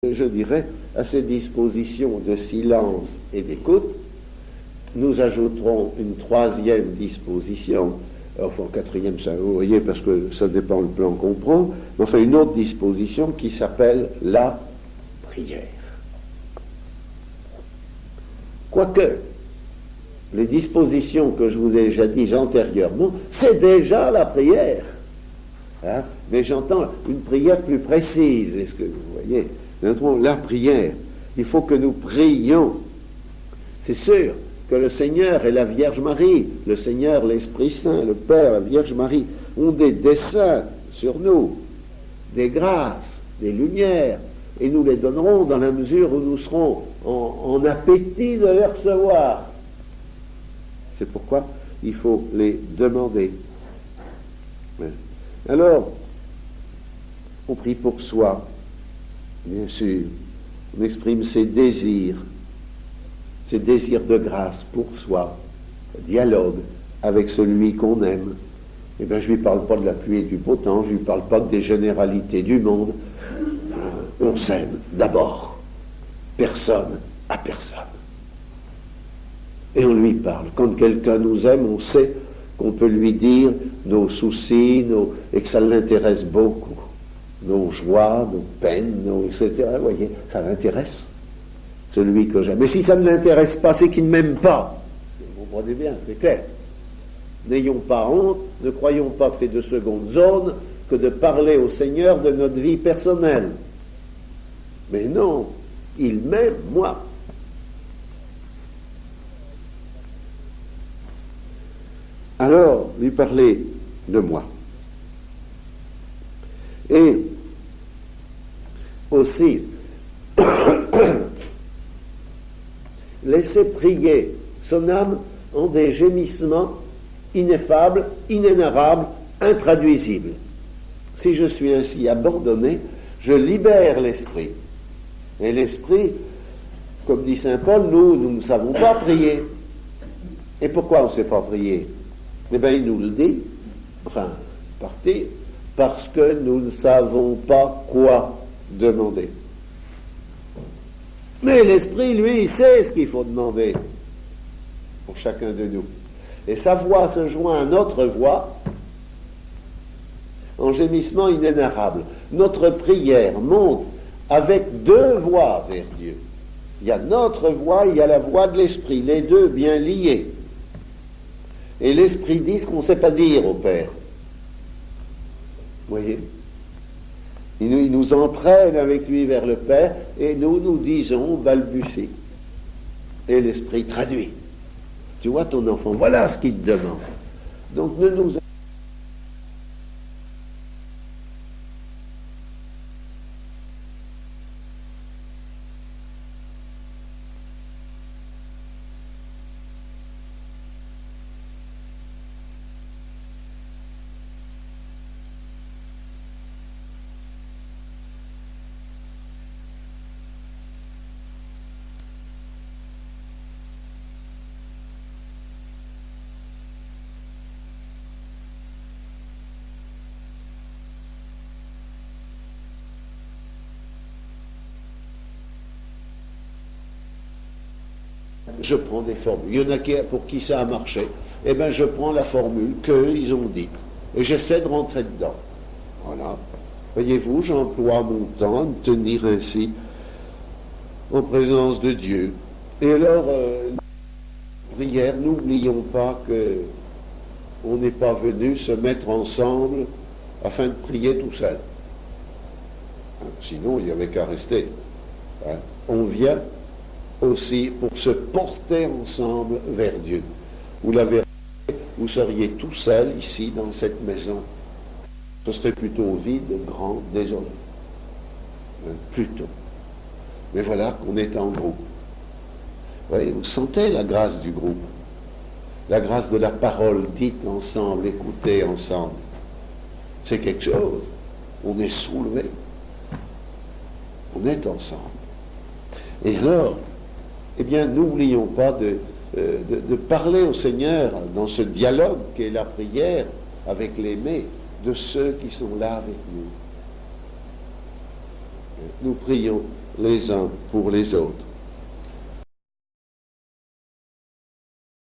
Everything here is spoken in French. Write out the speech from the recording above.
je dirais, à ces dispositions de silence et d'écoute, nous ajouterons une troisième disposition, enfin quatrième, ça, vous voyez, parce que ça dépend le plan qu'on prend, mais enfin une autre disposition qui s'appelle la prière. Quoique, les dispositions que je vous ai déjà dites antérieurement, c'est déjà la prière. Hein? Mais j'entends une prière plus précise. Est-ce que vous voyez? La prière, il faut que nous prions. C'est sûr que le Seigneur et la Vierge Marie, le Seigneur, l'Esprit Saint, le Père, la Vierge Marie, ont des desseins sur nous, des grâces, des lumières, et nous les donnerons dans la mesure où nous serons en appétit de les recevoir. C'est pourquoi il faut les demander. Alors, on prie pour soi, bien sûr, on exprime ses désirs de grâce pour soi, dialogue avec celui qu'on aime. Eh bien, je ne lui parle pas de la pluie et du beau temps, je ne lui parle pas des généralités du monde. On s'aime d'abord, personne à personne. Et on lui parle. Quand quelqu'un nous aime, on sait qu'on peut lui dire nos soucis, et que ça l'intéresse beaucoup. Nos joies, nos peines, etc. Vous voyez, ça l'intéresse, celui que j'aime. Mais si ça ne l'intéresse pas, c'est qu'il ne m'aime pas. Vous comprenez bien, c'est clair. N'ayons pas honte, ne croyons pas que c'est de seconde zone que de parler au Seigneur de notre vie personnelle. Mais non, il m'aime, moi. Alors, lui parler de moi. Et aussi, laisser prier son âme en des gémissements ineffables, inénarrables, intraduisibles. Si je suis ainsi abandonné, je libère l'esprit. Et l'esprit, comme dit saint Paul, nous ne savons pas prier. Et pourquoi on ne sait pas prier? Eh bien, il nous le dit, enfin, partie, parce que nous ne savons pas quoi demander. Mais l'esprit, lui, il sait ce qu'il faut demander pour chacun de nous. Et sa voix se joint à notre voix en gémissement inénarrable. Notre prière monte avec deux voix vers Dieu. Il y a notre voix, il y a la voix de l'esprit, les deux bien liés. Et l'esprit dit ce qu'on ne sait pas dire au Père. Vous voyez? Il nous entraîne avec lui vers le Père et nous disons, balbutie. Et l'esprit traduit. Tu vois ton enfant, voilà ce qu'il te demande. Donc ne nous je prends des formules. Il y en a pour qui ça a marché. Eh bien, je prends la formule qu'ils ont dit. Et j'essaie de rentrer dedans. Voilà. Voyez-vous, j'emploie mon temps à me tenir ainsi en présence de Dieu. Et alors, prière, n'oublions pas que on n'est pas venu se mettre ensemble afin de prier tout seul. Sinon, il n'y avait qu'à rester. Hein. On vient aussi pour se porter ensemble vers Dieu. Vous l'avez remarqué, vous seriez tout seul ici dans cette maison. Ce serait plutôt vide, grand, désolé. Plutôt. Mais voilà qu'on est en groupe. Vous voyez, vous sentez la grâce du groupe. La grâce de la parole dite ensemble, écoutée ensemble. C'est quelque chose. On est soulevé. On est ensemble. Et alors, eh bien, n'oublions pas de parler au Seigneur dans ce dialogue qu'est la prière avec l'aimé de ceux qui sont là avec nous. Nous prions les uns pour les autres.